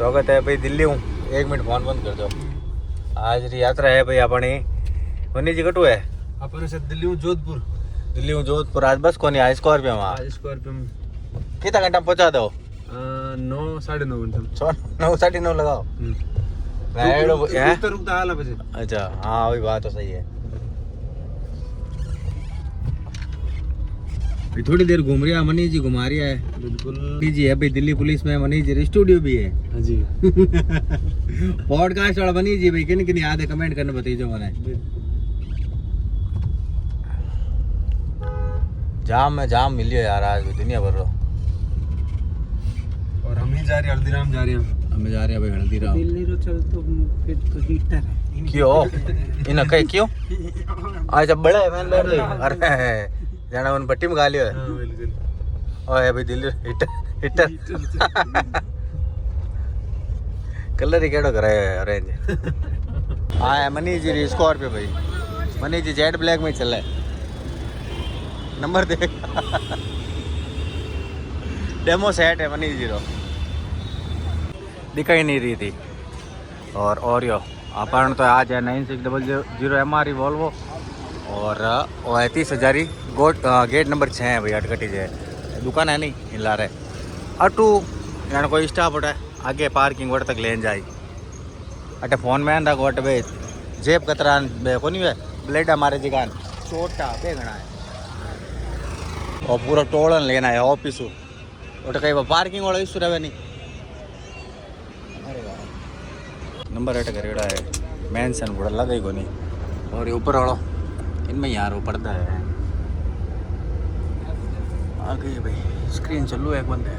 स्वागत है भाई दिल्ली हूँ। 1 मिनट फोन बंद कर दो। आज री यात्रा है भाई अपनी वनी जी कटू है अपन से दिल्ली हूँ जोधपुर। आज बस कोनी आज स्कॉर्पियो में स्कॉर्पियो में कितना घंटा में पहुँचा दो 9 साढ़े 9 घंटे 9 साढ़े 9 लगाओ। रुकता आला बजे। अच्छा हाँ वही बात तो सही है। थोड़ी देर घूम रही है मनीष जी घुमा रही है। बिल्कुल मनीष जी है भाई दिल्ली पुलिस में। मनीष जी स्टूडियो भी है। हाँ जी पॉडकास्ट वाला मनीष जी भाई किन याद है कमेंट करने बताइए मैंने। जाम में जाम मिलियो यार आज दुनिया भर रो। और हम ही जा रहे हैं हल्दीराम जा रहे हैं। हमें जा रहे हैं भाई हल्दीराम। दिल्ली रो चल तो फिर तो हीटर है। क्यों इन कहीं क्यों आज अब बड़ा है मैंने बैठ गई। अरे जाना उन पट्टी में गा लियो है। हाँ बिल्कुल। ओए भाई दिल्ली हिटर कलर ही केड़ो कराए ऑरेंज। हाँ है मनीष जी स्कॉर्पियो भाई। मनीष जी जेट ब्लैक में चला है। नंबर देख डेमो सेट है मनीष जी रो दिखाई नहीं रही थी। और यो अपन तो आज है 9600 MRE वॉल्वो और 30,000 गेट नंबर 6 है भाई अटकटी है दुकान है नहीं हिला रहे अटू यानी कोई स्टाफ उठा आगे पार्किंग वोट तक लेन जाए अटे फोन में आंदा गोट बे जेब कतरान बे को नहीं ब्लेड हमारे जिगान छोटा बे घना है और पूरा टोलन लेना है ऑफिस उठ कहीं पार्किंग वाला इशू रहे नहीं। नंबर एट करेड़ा है मेंशन बड़ा लगा ही को नहीं। और ये ऊपर वाला इनमें यार वो पर्दा है आ गई भाई स्क्रीन चालू है एक बंदे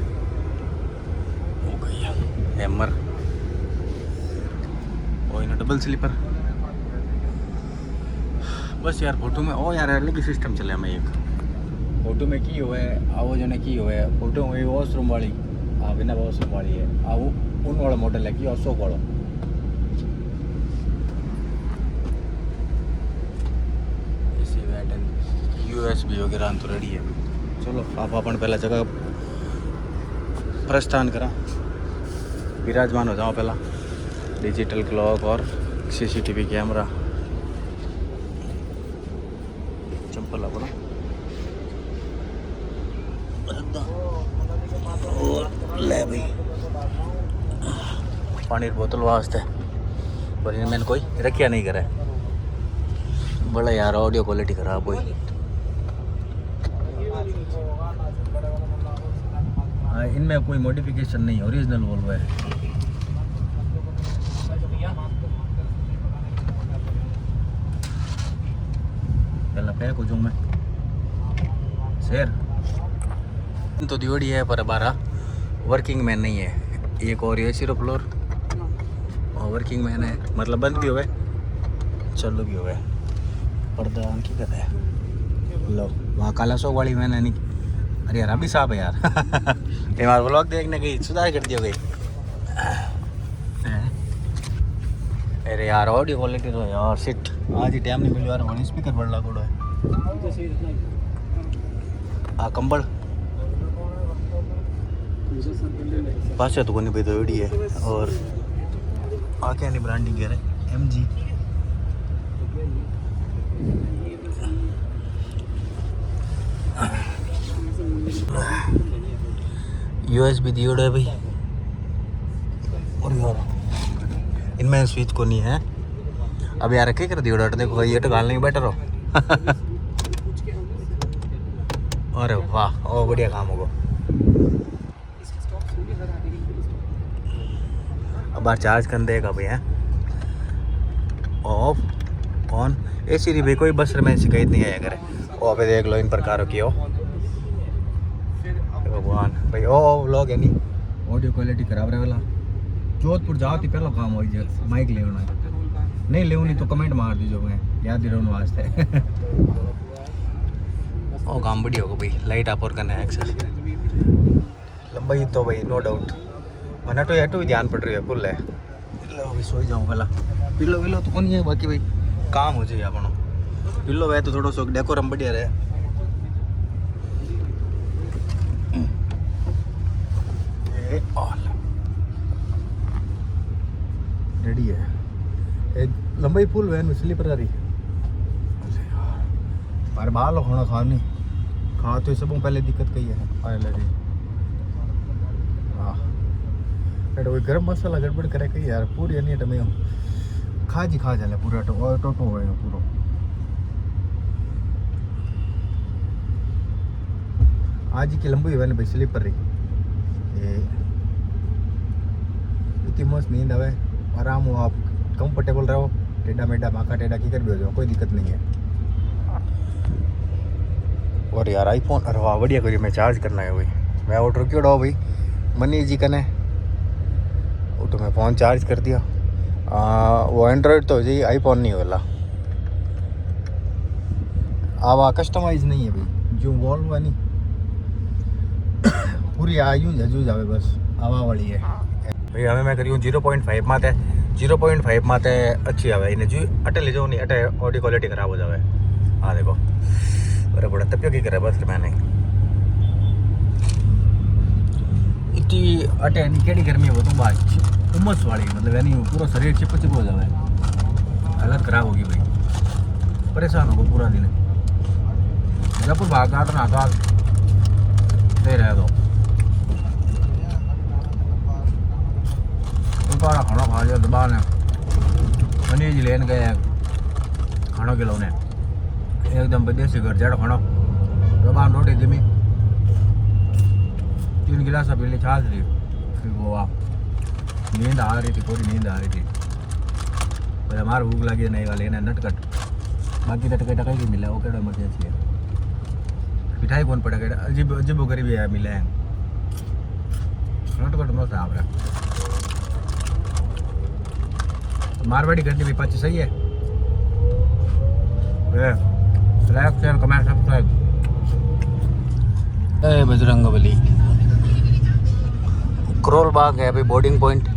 हो गई हैमर और इन डबल स्लीपर बस यार फोटो में ओ यार अलग ही सिस्टम चले हमें एक फोटो में की हुआ है आओ जने की हुआ है फोटो में वॉशरूम वाली बिना वॉशरूम वाली है आओ उन वाला मॉडल है कि और 100 वाला USB वगैरह तो रेडी है। चलो आप अपन पहला जगह प्रस्थान करा विराजमान हो जाओ पहला डिजिटल क्लॉक और CCTV कैमरा चंपल अपना और ले भाई पानी की बोतल वास्ते पर मैंने कोई रखिया नहीं करे बड़ा यार ऑडियो क्वालिटी खराब हुई। इनमें कोई मॉडिफिकेशन नहीं है ओरिजिनल वोल्वो है। पहला पैक हो जाऊँ मैं शेर तो दियोड़ी है पर 12 वर्किंग मैन नहीं है। एक और ये सिर्फ फ्लोर और वर्किंग मैन है मतलब बंद भी हुए चालू भी हुए पर्दा की कहते हैं लो वहाँ काला सो वाली मैंने नहीं। अरे यार अभी साहब है यार हमारा व्लॉग देखने की सुधार कर दिया गई। अरे यार ऑडियो क्वालिटी तो यार सिट आज ही टाइम नहीं मिल यार वन स्पीकर बड़ लागोड़ो है आ कंबल पास तो कोनी भाई तो एडी है और आके नहीं ब्रांडिंग है MG USB दियोड़ है भाई और यार इनमें स्विच को नहीं है अब यार क्या कर दियोड़ देखो ये तो गालने में बेटर हो। अरे वाह ओ बढ़िया काम होगा। अब बार चार्ज कर देगा भाई है ऑफ ऑन AC री भाई कोई बस में शिकायत नहीं आया करे ओ पे देख लो इन प्रकारों की हो भगवान भाई ओ व्लॉग है नहीं ऑडियो क्वालिटी खराब रहे वाला जोधपुर जाओ तो पहला काम हो जाए माइक ले नहीं ले नहीं तो कमेंट मार दीजिए मैं याद ही रहने वास्ते ओ काम बढ़िया होगा भाई लाइट आप और करना है एक्सेस लंबाई तो भाई नो डाउट मना तो यार तो ध्यान पड़ रही है फुल है लो भाई सो जाऊँ पहला पिल्लो विलो तो कौन है बाकी भाई काम हो जाए अपनो पिल्लो है तो थोड़ा सो डेकोरम बढ़िया रहे लंबाई फुल वैन में स्लीपर आ रही पर बाल खाना खानी खा तो सब पहले दिक्कत कही है पहले जी हाँ कोई गरम मसाला गड़बड़ करे कही यार पूरी नहीं टमे खा जाले पूरा टोटो हो पूरा आज की लंबी वैन भाई स्लीपर रही इतनी मस्त नींद आवे आराम हो आप कंफर्टेबल रहो टेढ़ा मेढ़ा माका टेढ़ा की कर भी हो जाओ कोई दिक्कत नहीं है और यार आईफोन अरे वाह बढ़िया करिए मैं चार्ज करना है भाई मैं ऑर्डर क्यों डाओ भाई मनी जी कने वो तो मैं फ़ोन चार्ज कर दिया वो एंड्रॉयड तो जी आईफोन नहीं होला आवा कस्टमाइज नहीं है भाई जो वॉल हुआ नहीं पूरी आयु जजू जावे बस आवा वाली है भाई हमें मैं करी 0.5 माते 0.5 माते अच्छी आवे इन्हें जो अटे ले जाओ नहीं अटे ऑडियो क्वालिटी खराब हो जावे हाँ देखो अरे बड़ा तपियो की करे बस मैंने इतनी अटे नहीं केड़ी गर्मी हो तो बात उमस वाली मतलब यानी पूरा शरीर चिप हो जावे हालत खराब होगी भाई परेशान होगा पूरा दिन जयपुर भाग ना का दे रहे दो उनका खाना खा लिया दबा ने पनीर जी लेन गए खाना खिलौने एकदम देसी घर जड़ खाना दबा रोटी जमी 3 गिलास पीली छाछ रही फिर वो नींद आ रही थी पूरी नींद आ रही थी पर हमारे भूख लगी नहीं वाले ना नटकट बाकी टके टका ही मिला वो केड़ा इमरजेंसी है मिठाई कौन पड़ेगा अजीब अजीब गरीब है मिले हैं नटकट मस्त आप रहा मारवाड़ी घंटी भी पाची सही है like share comment subscribe Bajrangbali Karol Bagh है अभी बोर्डिंग पॉइंट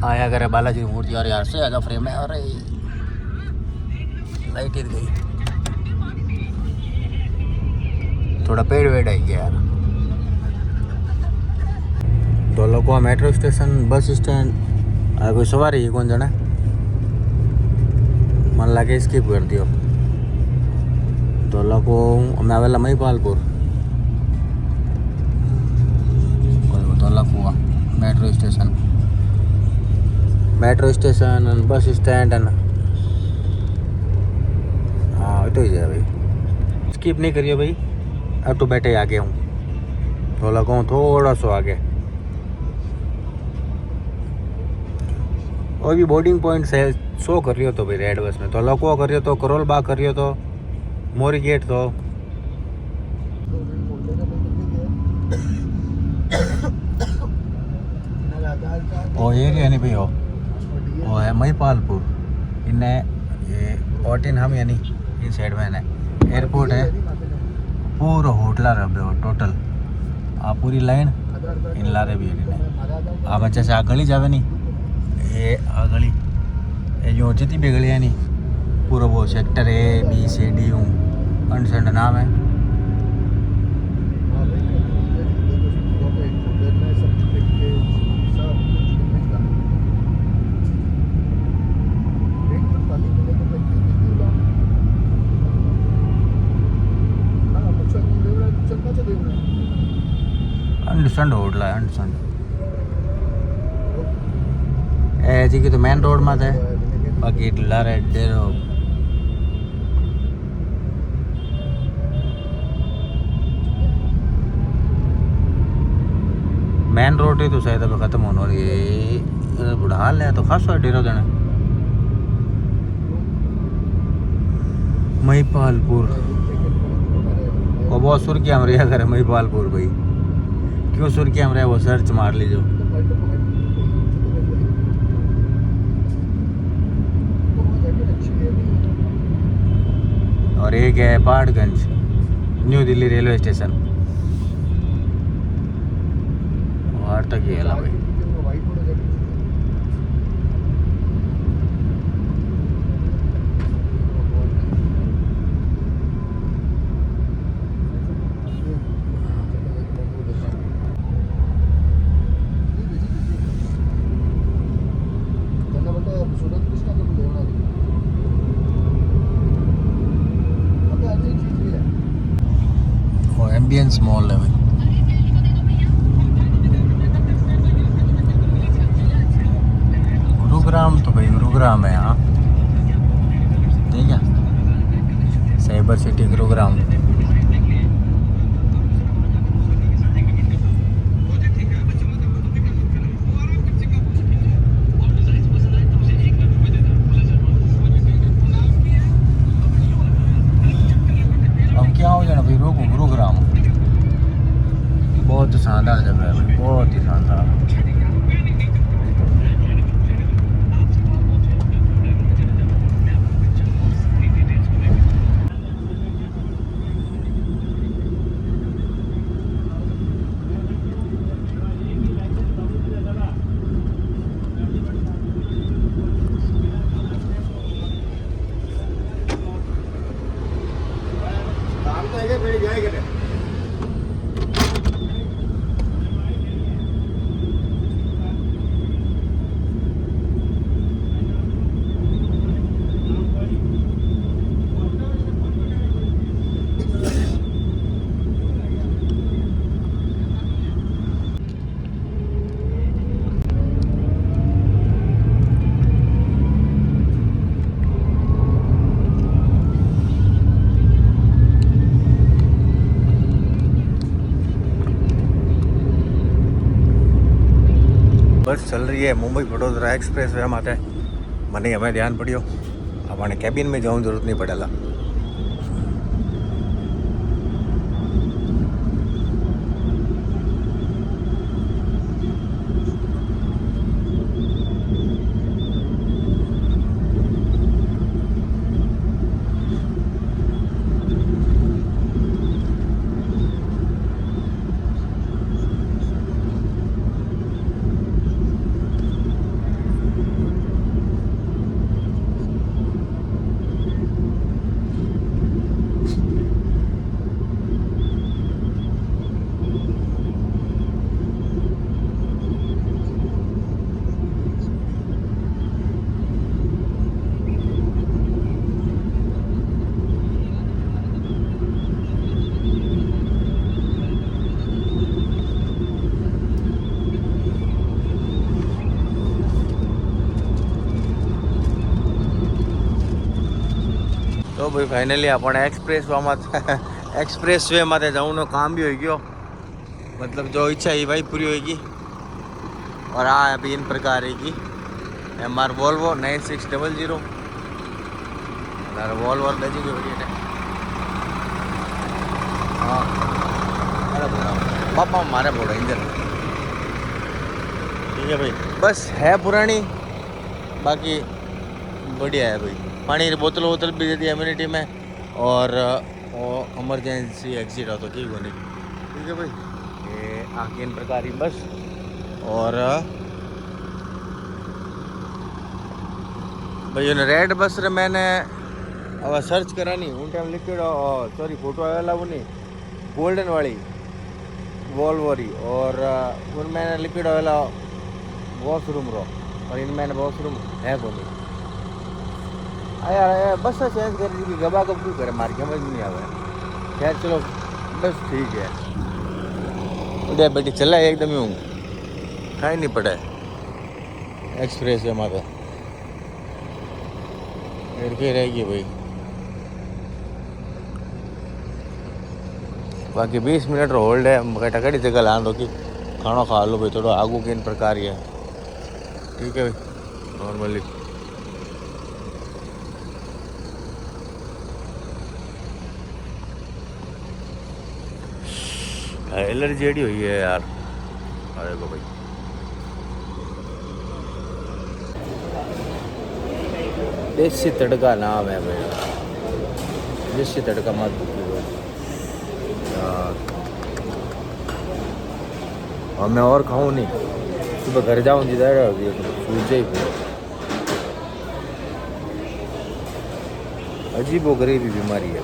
आया करे बालाजी मूर्ति और यार से आगा फ्रेम है अरे लाइट हिल गई थोड़ा पेड़ वेड़ आई गया यार तो लोगों मेट्रो स्टेशन बस स्टैंड कोई सवारी है कौन जाना मन लगे स्किप कर दियो तो लोगों मैं आवेला महिपालपुर तो लोगों मेट्रो स्टेशन बस स्टैंड है ना हाँ तो ही है भाई स्किप नहीं करिए भाई अब तो बैठे आगे हूँ तो लोगों थोड़ा सा आगे और भी बोर्डिंग पॉइंट से शो कर रही हो तो भाई रेड बस में तो लको कर रही हो तो करोल बाग कर रही हो तो मोरी गेट तो ओ एरिया नहीं भाई हो वो है महिपालपुर इन्हें ये 14 हम यानी इन साइड में है एयरपोर्ट है पूरा होटला रहे टोटल आ पूरी लाइन इन लारे भी है आप अच्छे से आ गली जावे नहीं ये आ गली ये जो जितनी भी गली है नहीं पूरा वो sector A B C D हूँ अनसेंड नाम है अंडरस्टैंड होटल है अंडरस्टैंड जी की तो मेन रोड में है बाकी लारे डेरो मेन रोड ही तो शायद अब खत्म होने वाली है बुढ़ाल है तो खासा डेरो देना महिपालपुर वो बहुत सुर्खियाँ में रहा करे महिपालपुर भाई क्यों सुर्खियाँ में रहे वो सर्च मार लीजिए और एक है Paharganj new Delhi railway station और तक ही है भाई एम्बियंस मॉल है भाई। गुरुग्राम तो भाई गुरुग्राम है यहाँ, ठीक है, साइबर सिटी गुरुग्राम। हम क्या हो जाना भाई, रोको गुरुग्राम, बहुत शानदार जगह है भाई, बहुत ही शानदार। બસ ચલ રહી है मुंबई वडोदरा एक्सप्रेस वे माथे મને હવે ધ્યાન પડ્યો આપણે કેબિન में જવાની જરૂરત નહીં પડેલા। तो भाई फाइनली अपने एक्सप्रेस वे माथे जाऊँ काम भी हो गयो, मतलब जो इच्छा ही भाई पूरी होगी। और हाँ अभी इन प्रकार की MR वोल्वो 9600 वोल्वो बेची गई बढ़िया। हाँ पापा मारे बोलो इंजन, ठीक है भाई, बस है पुरानी, बाकी बढ़िया है भाई। पानी की बोतल भी दे दी इम्यूनिटी में, और इमरजेंसी एग्जिट हो तो ठीक होनी, ठीक है भाई। ये आगे इन प्रकार की बस, और भाई ने रेड बस रे मैंने अब सर्च करा नहीं उन टाइम लिक्विड सॉरी फोटो आवेला वो नहीं गोल्डन वाली वॉल्वोरी, और उन मैंने लिक्विड आवेला वॉशरूम रो, और इन मैंने वॉशरूम है को नहीं। यार बस चेंज कर दी गबा कब क्यों करे, मार के समझ नहीं आ गया। खैर चलो बस ठीक है, बढ़िया बेटी चला एकदम ही हूँ, कहीं नहीं पड़ा है एक्सप्रेस वे माता के रहेगी भाई। बाकी 20 मिनट होल्ड है, टकड़ी जगह लान दो कि खाना खा लो भाई, थोड़ा आगू के इन प्रकार ही है, ठीक है भाई। नॉर्मली एलर्जी एडी हुई है यार, अरे को भाई देसी तड़का नाम है भाई, देसी तड़का मत यार। और मैं और खाऊं नहीं, सुबह घर जाऊँ जिधर सूझे ही अजीब वो गरीबी बीमारी है।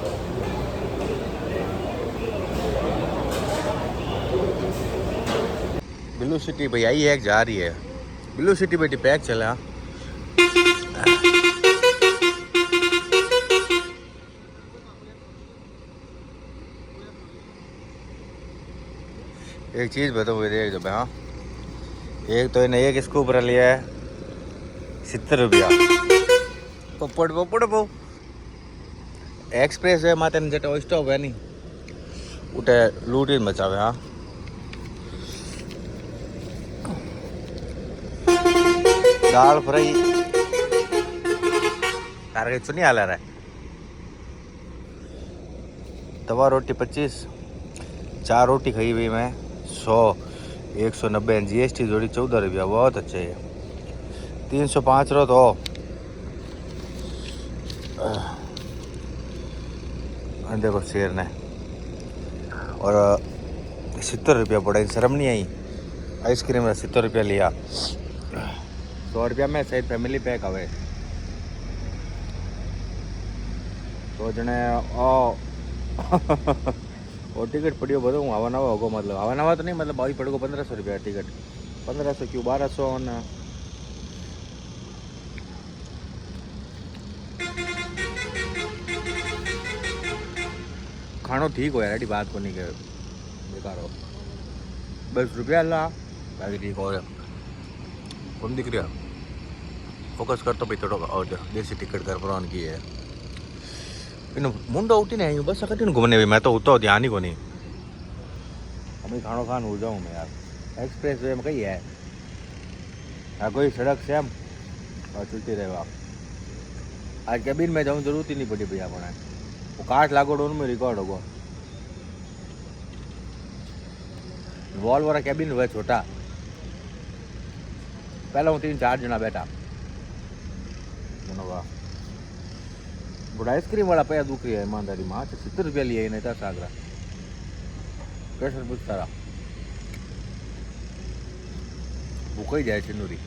ब्लू सिटी भाई आई है जा रही है, ब्लू सिटी बेटी पैक चला। एक चीज़ बताओ भाई, देख दो भाई। हाँ, एक तो इन्हें एक इसके ऊपर लिया है 70 रुपया। पपड़ पपड़ पो एक्सप्रेस वे माते जट स्टॉप है नहीं उठे लूटी मचावे। हाँ, दाल फ्राई तारे चुनी हाल रहा है। तवा रोटी 25, 4 रोटी खाई हुई मैं 100, 190 GST जोड़ी 14 रुपया। बहुत अच्छे है। 305 रो तो देखो शेर ने। और 70 रुपया पड़ा, शर्म नहीं आई। आइसक्रीम में 70 रुपया लिया। 100 रुपया में शायद फैमिली पैक आवे तो जने और टिकट पड़ियो बधो हूँ आवा नवा होगो। मतलब आवा नवा तो नहीं, मतलब भाई पड़ेगो 1500 रुपया टिकट। 1500 क्यों 1200 ना। खानो ठीक हो यार, बात को नहीं के बेकार हो। 10 रुपया ला बाकी ठीक हो। कौन दिख रहा फोकस कर तो भाई थोड़ा और देसी टिकट कर प्रॉन की है इन मुंडो उठी नहीं बस कटी घूमने भी। मैं तो उतो ध्यान ही को नहीं। अभी खानो खान हो जाऊँ मैं यार। एक्सप्रेस वे में कही है कोई सड़क से हम और चलती रहेगा। आज कैबिन में जाऊँ जरूरत ही नहीं पड़ी भैया अपना। वो काट लागो डोन में रिकॉर्ड होगा। वॉल वाला कैबिन हुआ छोटा। पहले हूँ 3-4 जना बैठा गुड। आइसक्रीम वाला पैया दुख रही है ईमानदारी माँ। 70 रुपया लिए नहीं था सागरा कैसे पूछता रहा। भूख ही जाए चिन्नूरी।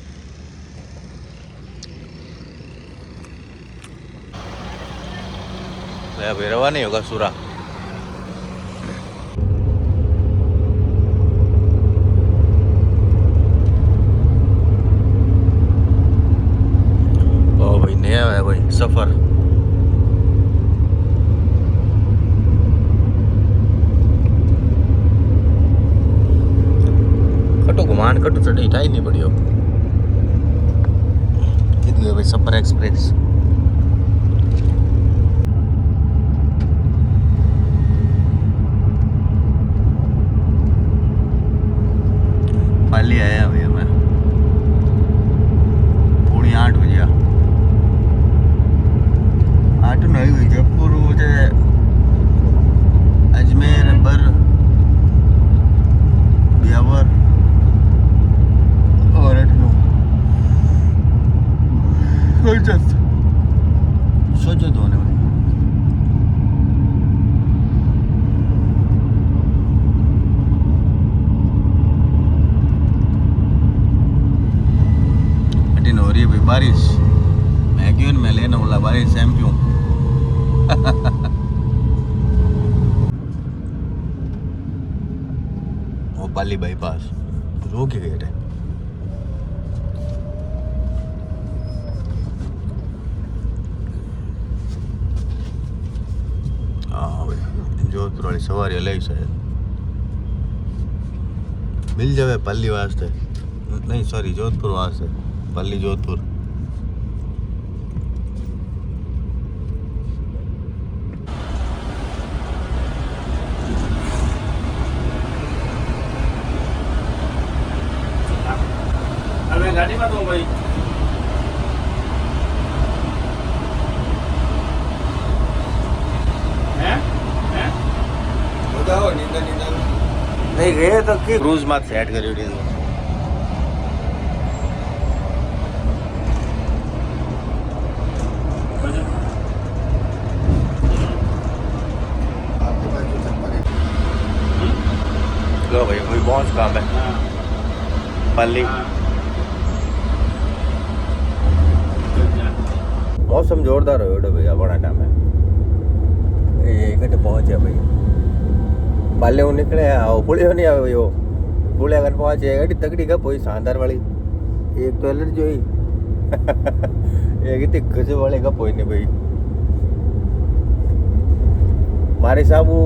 रवा नहीं होगा सूरा। ओ भाई नया है भाई सफर। कटो घुमान कटो चढ़ी टाई नहीं पड़ी हो। कितनी है भाई सफर एक्सप्रेस। पाली आया भैया मैं पूरी 8 बजे 8 नहीं हुई। जयपुर मुझे अजमेर बर ब्यावर और 8-9 सोचो तो होने वाली। हो रही है भाई बारिश। मैग्यून में लेने वाला बारिश एम क्यों। वो पाली बाईपास रोक के गेट है। हाँ भाई जोधपुर वाली सवारी अलग से मिल जाए पाली वास्ते। नहीं सॉरी जोधपुर वास्ते। पल्ली जोधपुर। अरे गाड़ी में तो भाई हैं बताओ नींदा नहीं गए तो कि क्रूज मत सेट करी उड़ी। लो भाई कोई बहुत काम है पल्ली। मौसम जोरदार हो भैया बड़ा टाइम है। पहुंचे भाई पाले वो निकले पुलियो नहीं आवे वो पुले अगर पहुंचे गाड़ी तगड़ी कब हुई शानदार वाली। एक तो एलर्जी हुई एक इतनी गजब वाले कब हुई नहीं भाई। मारे साहब वो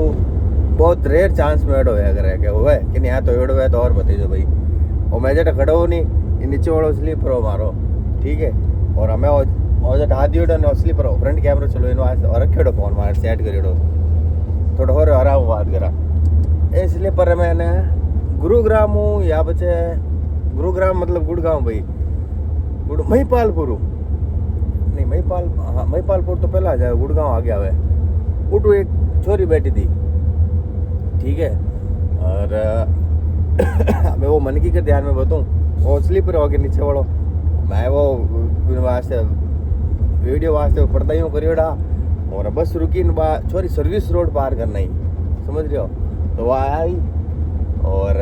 बहुत रेयर चांस में एडो है करे के हुए कि नहीं यहाँ तो एडो है तो और बताइए भाई। और मैं जट खड़ो हूँ नहीं ये नीचे वालों स्लीपर हो मारो ठीक है। और हमें और जट हाथ दियो ने स्लीपर हो फ्रंट कैमरा चलो इन वास्ते और रखेड़ो फोन मार सेट करेड़ो थोड़ा और आराम बात करा ए स्लीपर मैंने गुरुग्राम हूँ या बचे गुरुग्राम मतलब गुड़गांव भाई महिपालपुर नहीं महिपाल हाँ महिपालपुर तो पहला आ जाए गुड़गांव आ गया है। उठो एक छोरी बैठी थी ठीक है। और मैं वो मन की के ध्यान में बताऊँ वो स्लीपर हो गया नीचे वालों मैं वो वास्ते वीडियो वास्ते पढ़ता ही हूँ करियोड़ा। और बस रुकी न बा छोरी सर्विस रोड पार करना ही समझ रहे हो तो वह आई और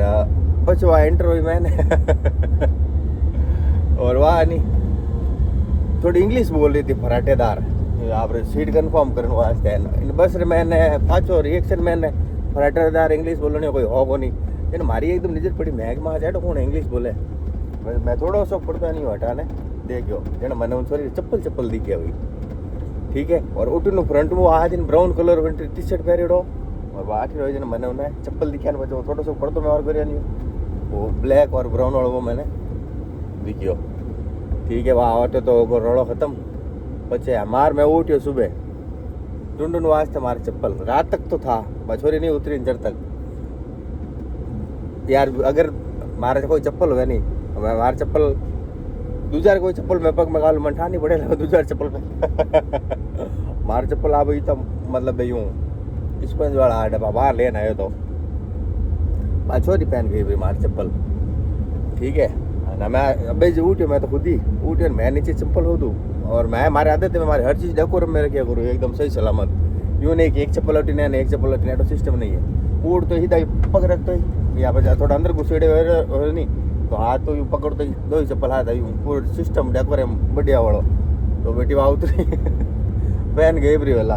बस वह एंटर हुई मैंने और वह नहीं थोड़ी इंग्लिश बोल रही थी फराटेदार आप सीट कंफर्म करने वास्ते इन बस रे मैंने पाचो रिएक्शन मैंने फराटेदार इंग्लिश बोलने कोई हो नहीं लेकिन मारी एकदम नजर पड़ी मैग में आ जाए तो कौन इंग्लिश बोले मैं थोड़ा सा पढ़ता नहीं हटाने देखो जन मैंने उन सॉरी चप्पल दिखे भाई ठीक है। और उठने फ्रंट में आज in brown colour T shirt पहरेड़ो और वो आठ रोज मैंने उन्हें चप्पल दिखा बचो थोड़ा सा पढ़तो मैं और कर वो ब्लैक और ब्राउन वाला वो मैंने दिखियो ठीक है। वहाँ आटे तो रोड़ो खत्म पचे मार मैं उठ्यो सुबह ढूंढूं वास्ते मारे चप्पल रात तक तो था छोरी नहीं उतरी जर तक यार अगर मारे कोई चप्पल हुआ नहीं मारे चप्पल दूसरा कोई चप्पल मैं पग में गालू मन ठानी पड़े दूसरा चप्पल पे मारे चप्पल आ भाई तब मतलब यूँ स्पंज वाला डब्बा बाहर लेना आयो तो छोरी पहन गई भाई मारे चप्पल ठीक है ना। मैं अबे जो उठ्यो मैं तो खुद ही उठ्यो मैं नीचे चप्पल हो दूँ और मैं हमारे आदत है हमारी हर चीज़ डेकोरम में रखा करूँ एकदम सही सलामत यूँ नहीं कि एक चप्पल उठी नहीं एक चप्पल उठी तो सिस्टम नहीं है ऊट तो ही दाई पग रख तो ही यहाँ पर थोड़ा अंदर घुसेड़े हो नहीं तो हाथ तो यूँ पकड़ तो दो ही चप्पल हाथ यूँ पूरा सिस्टम डेकोरम बढ़िया वालों तो बेटी वहाँ उतरी पहन गई बरी वाला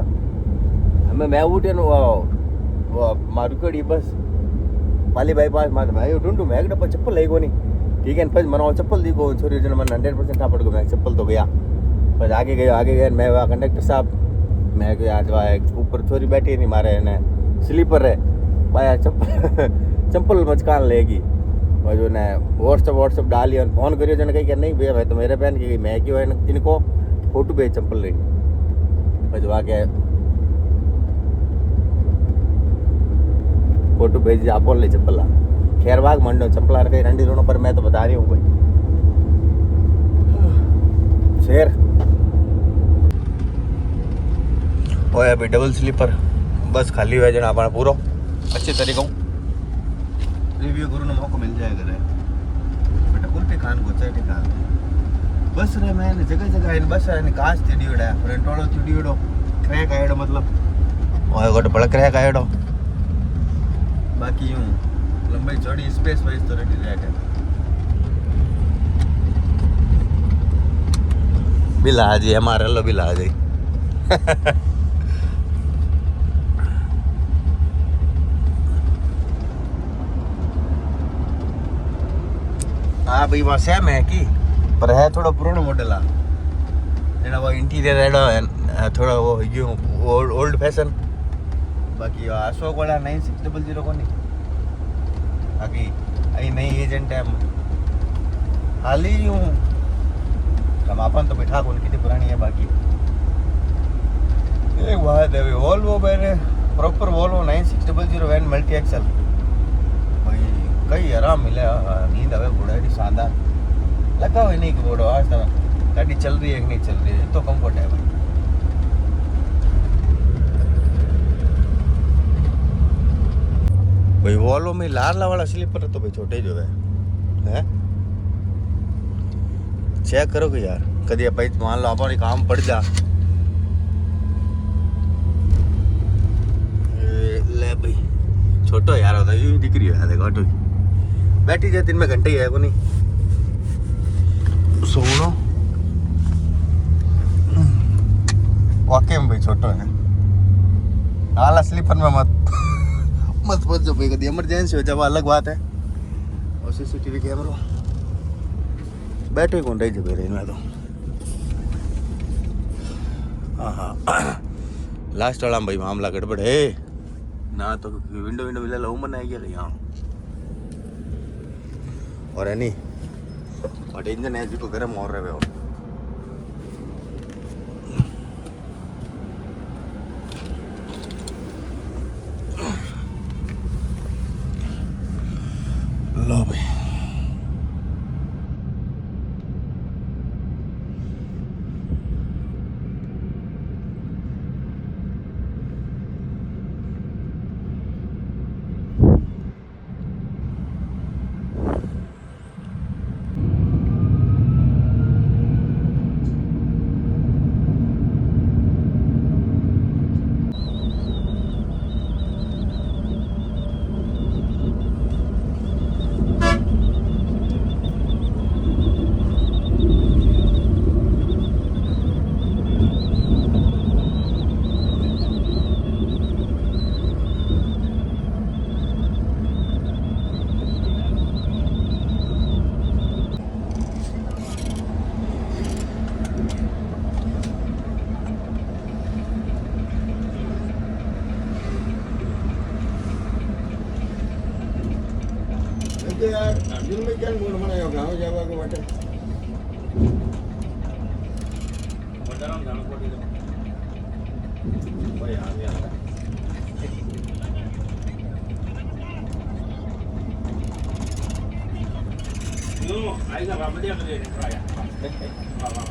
हमें मैं उठे वो मारू कड़ी बस पाली बाईपास मार मैं ढूंढूँ मैं डब्बा चप्पल ले नहीं ठीक है। फिर मनो चप्पल दी को छोरी जन मन 100% था पड़ गया मैं चप्पल तो गया बस आगे गया मैं वहाँ कंडक्टर साहब मैं गया आज वहाँ ऊपर छोरी बैठी नहीं मारे ने स्लीपर है भाई चप्पल मचकान लेगी और जो ने व्हाट्सअप डाली और फोन करियो जो ने कही नहीं भैया भाई तो मेरे पहन की मैं क्यों इनको फोटो भेज चप्पल रही बस वहाँ के फोटो भेज आप ले चप्पल खैर बाग मंडो चप्पला रखे रंडी रोनों पर मैं तो बता रही हूँ भाई शेर ओए अभी डबल स्लीपर बस खाली हुआ जना अपना पूरा अच्छे तरीकों रिव्यू करो ना मौका मिल जाएगा रे बेटा उल्टे खान को चाटे खान बस रे मैंने जगह इन बस रे कांच स्टूडियो है फ्रंट वाला स्टूडियो क्रैक आएडो मतलब ओए गोट बड़ा क्रैक आएडो बाकी यूं लंबाई चौड़ी स्पेस वाइज तो रेडी रैक है बिला आ जी हमारे लो बिला आ गई हाँ भाई वहाँ सेम है कि पर है थोड़ा पुराना मॉडल है वो इंटीरियर है थोड़ा वो यूँ ओल्ड फैशन बाकी अशोक वाला 9600 को नहीं बाकी अभी नई एजेंट है हाल ही यूँ समापन तो बैठा कौन कितनी पुरानी है बाकी एक बात है वोल्वो मैंने प्रॉपर वोल्वो 9600 वैन मल्टी एक्सल भाई कई आराम मिले नींद आवे बड़ा ही शानदार लगा हुआ नहीं कि बोलो आज तक गाड़ी चल रही है कि नहीं चल रही है तो कंफर्ट है भाई भाई वॉल्वो में लाल वाला स्लीपर तो भाई छोटे जो है चेक करोगे यार कभी भाई मान लो अपने काम पड़ जा ले भाई छोटो यार होता यूं दिख रही है देखो ऑटो बैठी जाए 3 में घंटे ही है को नहीं सोनो वाकई में भाई छोटो है आला स्लीपर में मत जो भाई कभी इमरजेंसी हो जब अलग बात है और सीसीटीवी कैमरा बैठे कौन रही जब इनमें तो हाँ लास्ट वाला भाई मामला गड़बड़ है ना तो विंडो विंडो मिला लो मन गया यहाँ और है नहीं और इंजन है जो गर्म हो रहे हो लो भाई यार अर्जुन में क्या मूड बनाया गांव जावा को वाटे बटाराम जाना पड़ी तो भाई आ गया नो आएगा बाबा दिया मुझे ट्राई बाबा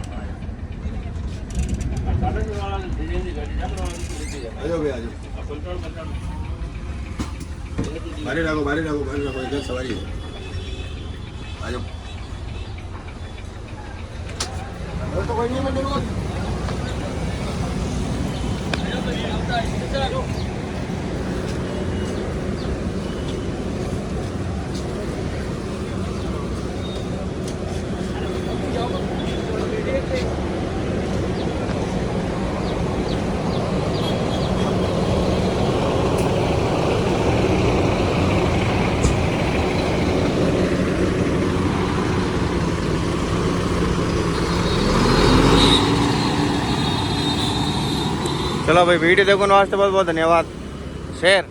सारे के वाला धीरे धीरे गाड़ी जा रहा है आ जाओ भाई आ जाओ कंट्रोल कंट्रोल बारी लागो इधर सवारी है आ जाओ तो कोई नहीं मंदिर को चलो भाई वीडियो देखो वास्ते बहुत बहुत धन्यवाद शेयर